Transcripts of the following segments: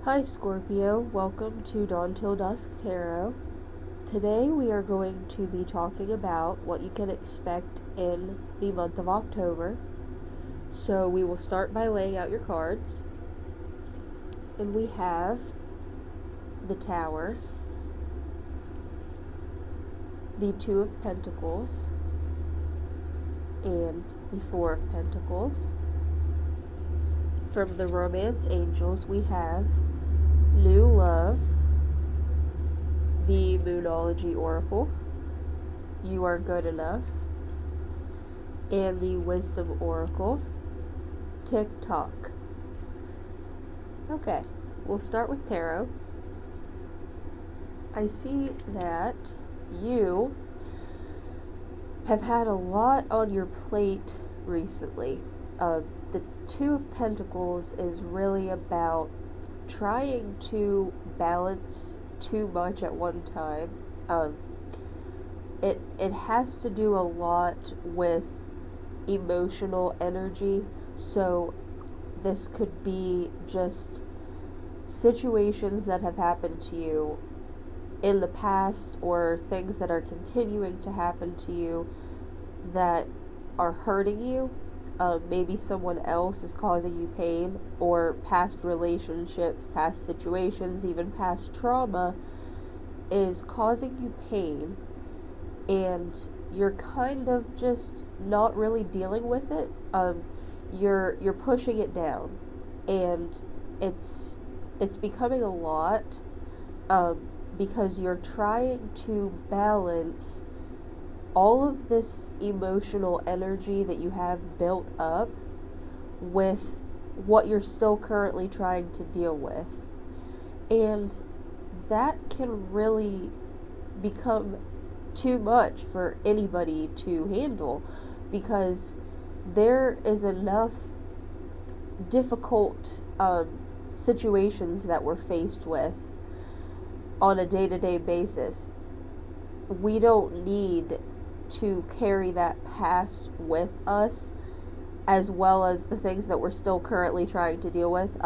Hi Scorpio, welcome to DawnTillDusk Tarot. Today we are going to be talking about what you can expect in the month of October. So we will start by laying out your cards. And we have the Tower, the Two of Pentacles, and the Four of Pentacles. From the Romance Angels we have New Love, the Moonology Oracle, You Are Good Enough, and the Wisdom Oracle, TikTok. Okay, we'll start with tarot. I see that you have had a lot on your plate recently. The Two of Pentacles is really about trying to balance too much at one time. It has to do a lot with emotional energy, so this could be just situations that have happened to you in the past or things that are continuing to happen to you that are hurting you. Maybe someone else is causing you pain, or past relationships, past situations, even past trauma is causing you pain, and you're kind of just not really dealing with it. You're pushing it down, and it's becoming a lot, because you're trying to balance all of this emotional energy that you have built up with what you're still currently trying to deal with. And that can really become too much for anybody to handle, because there is enough difficult situations that we're faced with on a day-to-day basis. We don't need to carry that past with us, as well as the things that we're still currently trying to deal with.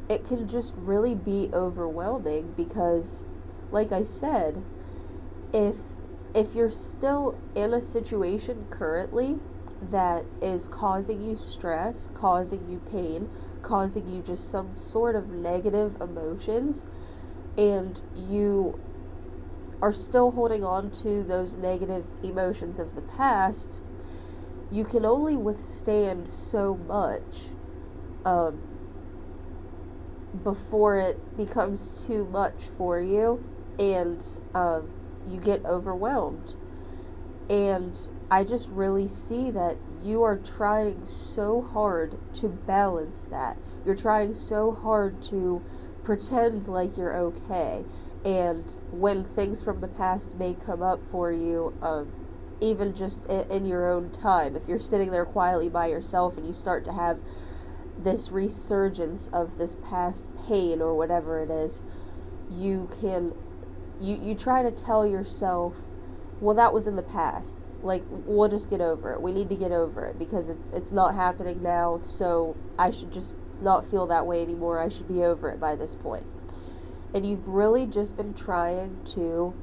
It can just really be overwhelming because, like I said, if you're still in a situation currently that is causing you stress, causing you pain, causing you just some sort of negative emotions, and you are still holding on to those negative emotions of the past, you can only withstand so much before it becomes too much for you, and you get overwhelmed. And I just really see that you are trying so hard to balance that. You're trying so hard to pretend like you're okay. And when things from the past may come up for you, even just in your own time, if you're sitting there quietly by yourself and you start to have this resurgence of this past pain or whatever it is, you try to tell yourself, well, that was in the past. Like, we'll just get over it. We need to get over it because it's not happening now, so I should just not feel that way anymore. I should be over it by this point. And you've really just been trying to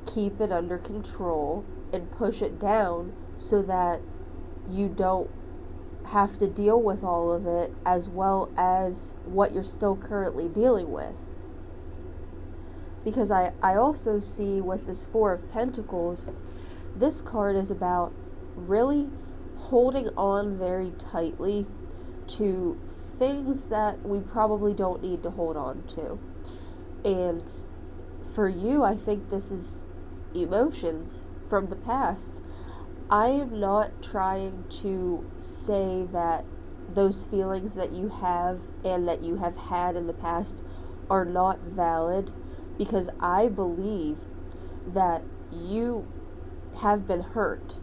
keep it under control and push it down so that you don't have to deal with all of it, as well as what you're still currently dealing with. Because I also see with this Four of Pentacles, this card is about really holding on very tightly to things that we probably don't need to hold on to. And for you, I think this is emotions from the past. I am not trying to say that those feelings that you have and that you have had in the past are not valid, because I believe that you have been hurt,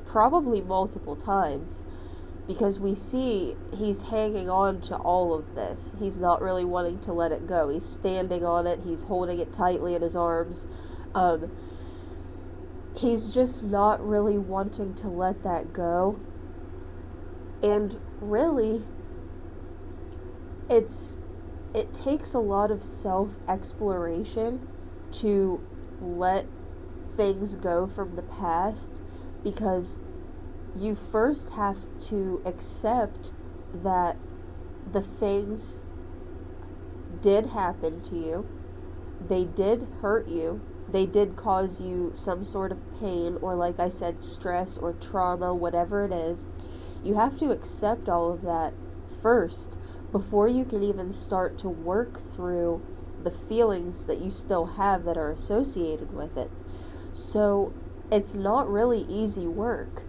probably multiple times, because we see he's hanging on to all of this. He's not really wanting to let it go. He's standing on it. He's holding it tightly in his arms. He's just not really wanting to let that go. And really, it's it takes a lot of self-exploration to let things go from the past, because you first have to accept that the things did happen to you, they did hurt you, they did cause you some sort of pain, or like I said, stress or trauma, whatever it is. You have to accept all of that first before you can even start to work through the feelings that you still have that are associated with it. So it's not really easy work,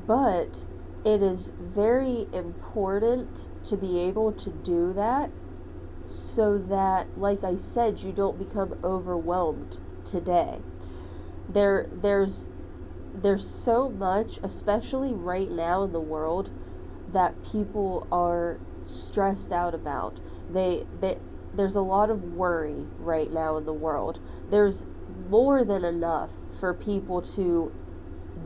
but it is very important to be able to do that, so that, like I said, you don't become overwhelmed today. There's so much, especially right now in the world, that people are stressed out about. There's a lot of worry right now in the world. There's more than enough for people to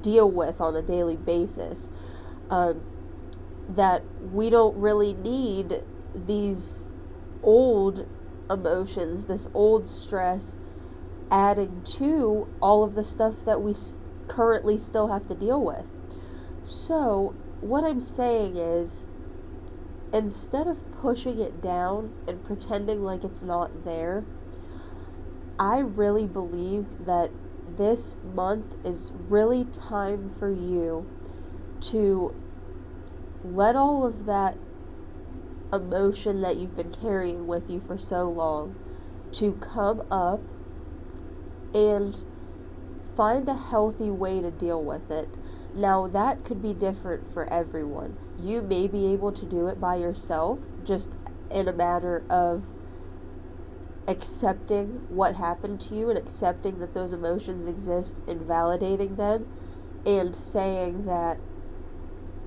deal with on a daily basis, that we don't really need these old emotions, this old stress, adding to all of the stuff that we currently still have to deal with. So what I'm saying is, instead of pushing it down and pretending like it's not there, I really believe that this month is really time for you to let all of that emotion that you've been carrying with you for so long to come up and find a healthy way to deal with it. Now, that could be different for everyone. You may be able to do it by yourself, just in a matter of accepting what happened to you and accepting that those emotions exist and validating them and saying that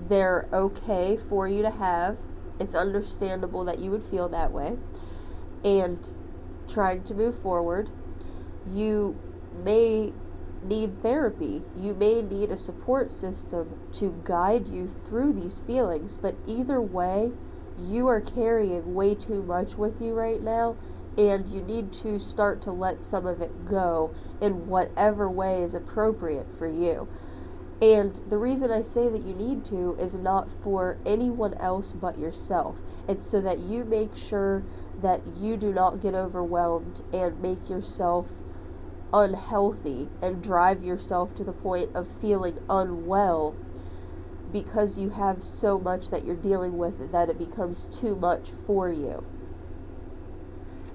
they're okay for you to have. It's understandable that you would feel that way, and trying to move forward. You may need therapy. You may need a support system to guide you through these feelings, but either way, you are carrying way too much with you right now, and you need to start to let some of it go in whatever way is appropriate for you. And the reason I say that you need to is not for anyone else but yourself. It's so that you make sure that you do not get overwhelmed and make yourself unhealthy and drive yourself to the point of feeling unwell because you have so much that you're dealing with that it becomes too much for you.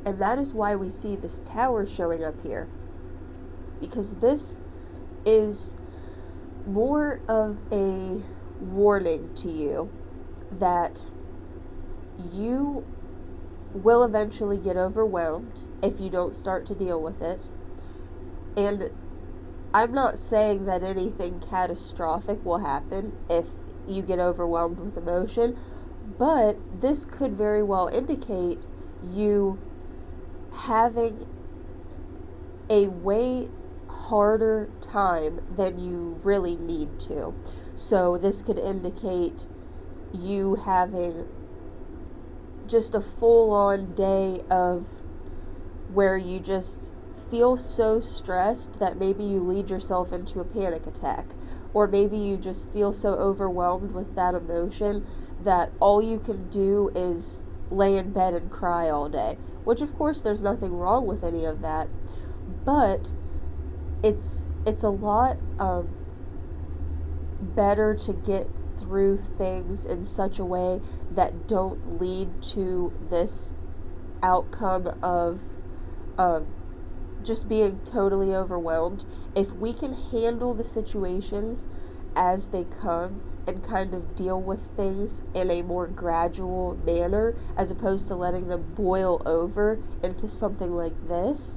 And that is why we see this tower showing up here, because this is more of a warning to you that you will eventually get overwhelmed if you don't start to deal with it. And I'm not saying that anything catastrophic will happen if you get overwhelmed with emotion, but this could very well indicate you having a way harder time than you really need to. So this could indicate you having just a full-on day of where you just feel so stressed that maybe you lead yourself into a panic attack, or maybe you just feel so overwhelmed with that emotion that all you can do is lay in bed and cry all day, which of course there's nothing wrong with any of that, but it's a lot better to get through things in such a way that don't lead to this outcome of just being totally overwhelmed. If we can handle the situations as they come and kind of deal with things in a more gradual manner, as opposed to letting them boil over into something like this,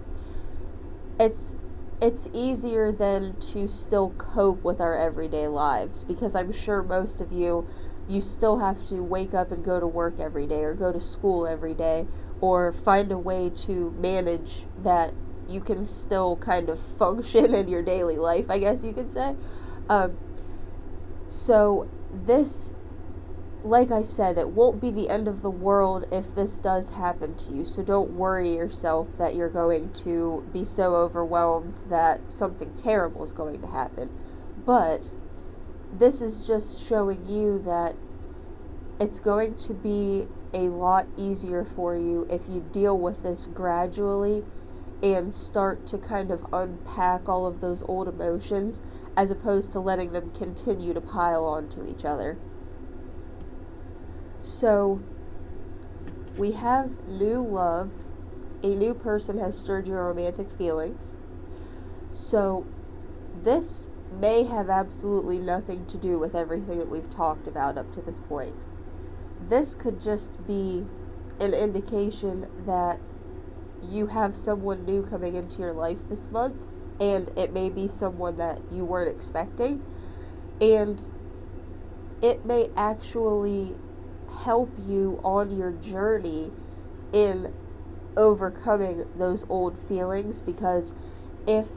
it's easier than to still cope with our everyday lives, because I'm sure most of you still have to wake up and go to work every day, or go to school every day, or find a way to manage that you can still kind of function in your daily life, I guess you could say. So this like I said, it won't be the end of the world if this does happen to you, so don't worry yourself that you're going to be so overwhelmed that something terrible is going to happen. But this is just showing you that it's going to be a lot easier for you if you deal with this gradually and start to kind of unpack all of those old emotions as opposed to letting them continue to pile onto each other. So, we have new love. A new person has stirred your romantic feelings. So, this may have absolutely nothing to do with everything that we've talked about up to this point. This could just be an indication that you have someone new coming into your life this month, and it may be someone that you weren't expecting, and it may actually help you on your journey in overcoming those old feelings, because if,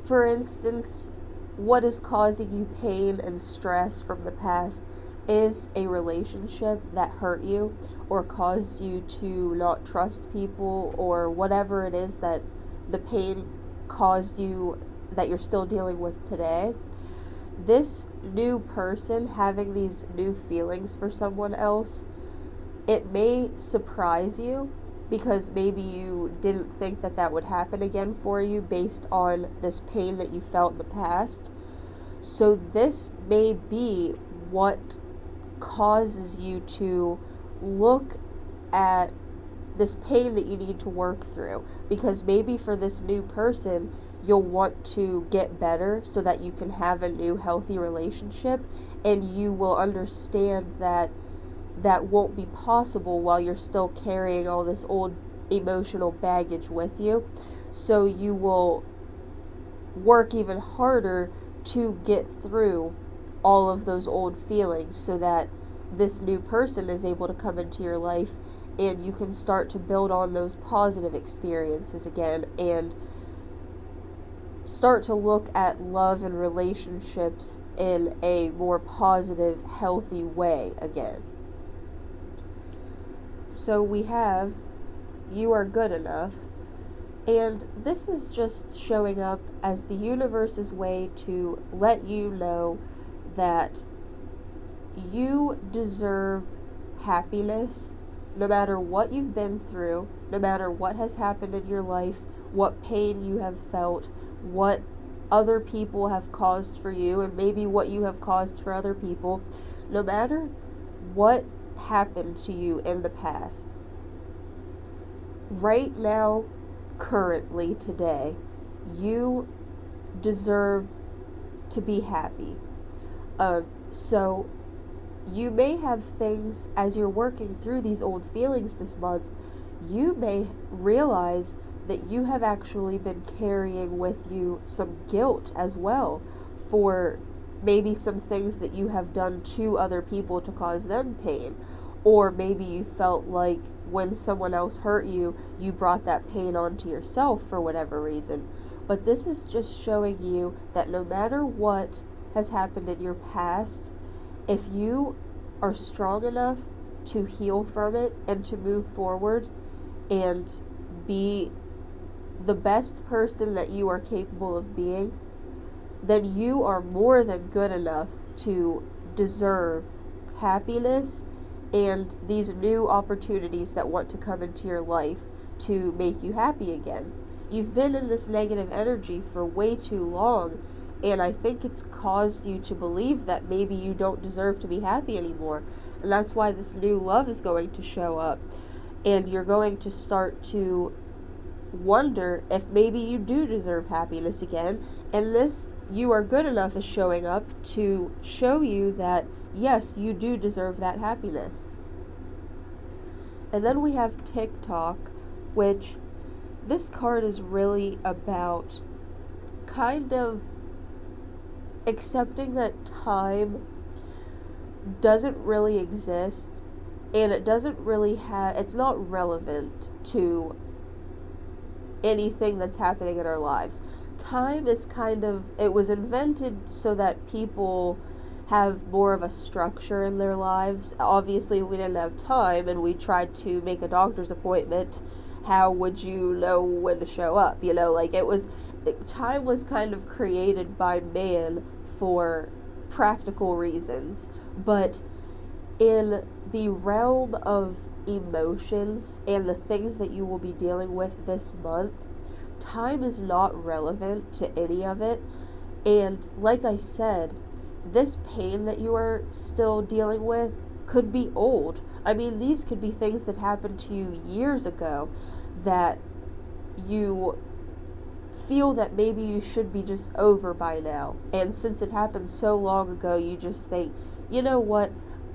for instance, what is causing you pain and stress from the past is a relationship that hurt you or caused you to not trust people, or whatever it is that the pain caused you that you're still dealing with today, this new person having these new feelings for someone else, it may surprise you, because maybe you didn't think that that would happen again for you based on this pain that you felt in the past. So this may be what causes you to look at this pain that you need to work through, because maybe for this new person you'll want to get better so that you can have a new healthy relationship, and you will understand that that won't be possible while you're still carrying all this old emotional baggage with you. So you will work even harder to get through all of those old feelings so that this new person is able to come into your life and you can start to build on those positive experiences again and start to look at love and relationships in a more positive, healthy way again. So we have, you are good enough, and this is just showing up as the universe's way to let you know that you deserve happiness no matter what you've been through, no matter what has happened in your life, what pain you have felt, what other people have caused for you, and maybe what you have caused for other people. No matter what happened to you in the past, right now, currently, today, you deserve to be happy. So you may have things, as you're working through these old feelings this month, you may realize that you have actually been carrying with you some guilt as well for maybe some things that you have done to other people to cause them pain. Or maybe you felt like when someone else hurt you, you brought that pain onto yourself for whatever reason. But this is just showing you that no matter what has happened in your past, if you are strong enough to heal from it and to move forward and be the best person that you are capable of being, then you are more than good enough to deserve happiness and these new opportunities that want to come into your life to make you happy again. You've been in this negative energy for way too long, and I think it's caused you to believe that maybe you don't deserve to be happy anymore. And that's why this new love is going to show up. And you're going to start to wonder if maybe you do deserve happiness again. And this, you are good enough, is showing up to show you that, yes, you do deserve that happiness. And then we have TikTok, which this card is really about kind of accepting that time doesn't really exist, and it doesn't really it's not relevant to anything that's happening in our lives. Time is kind of, it was invented so that people have more of a structure in their lives. Obviously, we didn't have time and we tried to make a doctor's appointment. How would you know when to show up? You know, like time was kind of created by man for practical reasons. But in the realm of emotions and the things that you will be dealing with this month, time is not relevant to any of it. And like I said, this pain that you are still dealing with could be old. I mean, these could be things that happened to you years ago that you feel that maybe you should be just over by now. And since it happened so long ago, you just think, you know what,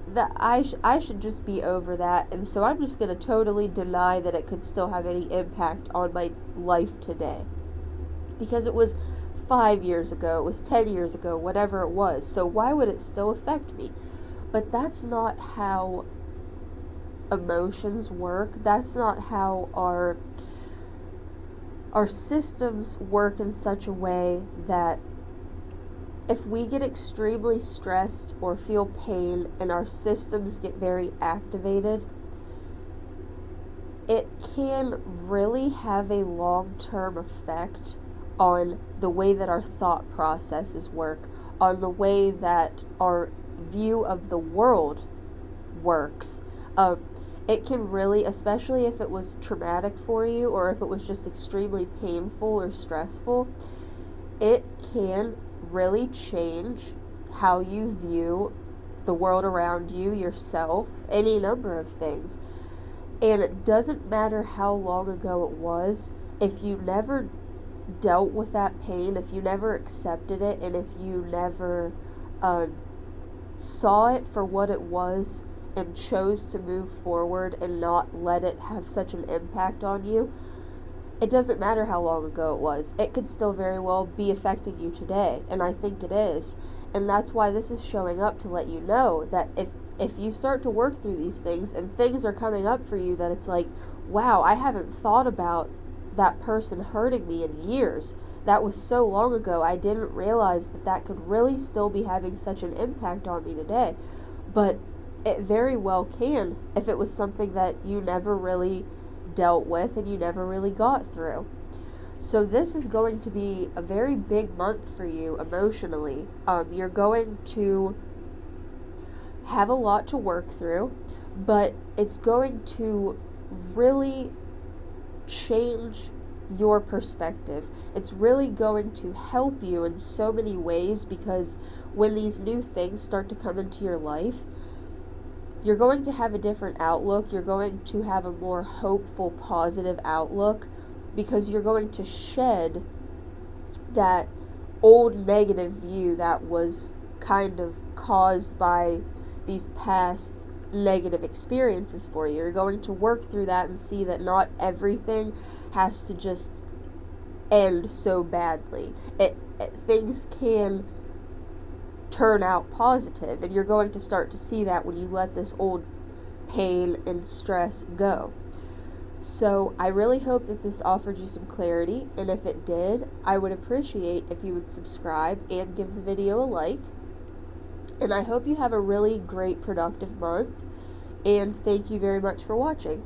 that I should just be over that, and so I'm just going to totally deny that it could still have any impact on my life today. Because it was 5 years ago, it was 10 years ago, whatever it was, so why would it still affect me? But that's not how emotions work. That's not how our systems work in such a way that if we get extremely stressed or feel pain and our systems get very activated, it can really have a long-term effect on the way that our thought processes work, on the way that our view of the world works. It can really, especially if it was traumatic for you or if it was just extremely painful or stressful, it can really change how you view the world around you, yourself, any number of things. And it doesn't matter how long ago it was, if you never dealt with that pain, if you never accepted it, and if you never saw it for what it was and chose to move forward and not let it have such an impact on you, it doesn't matter how long ago it was. It could still very well be affecting you today, and I think it is. And that's why this is showing up, to let you know that if you start to work through these things and things are coming up for you that it's like, wow, I haven't thought about that person hurting me in years. That was so long ago. I didn't realize that could really still be having such an impact on me today. But it very well can if it was something that you never really dealt with and you never really got through. So this is going to be a very big month for you emotionally. You're going to have a lot to work through, but it's going to really change your perspective. It's really going to help you in so many ways, because when these new things start to come into your life, you're going to have a different outlook. You're going to have a more hopeful, positive outlook, because you're going to shed that old negative view that was kind of caused by these past negative experiences for you. You're going to work through that and see that not everything has to just end so badly. Things can turn out positive, and you're going to start to see that when you let this old pain and stress go. So I really hope that this offered you some clarity, and if it did, I would appreciate if you would subscribe and give the video a like. And I hope you have a really great, productive month, and thank you very much for watching.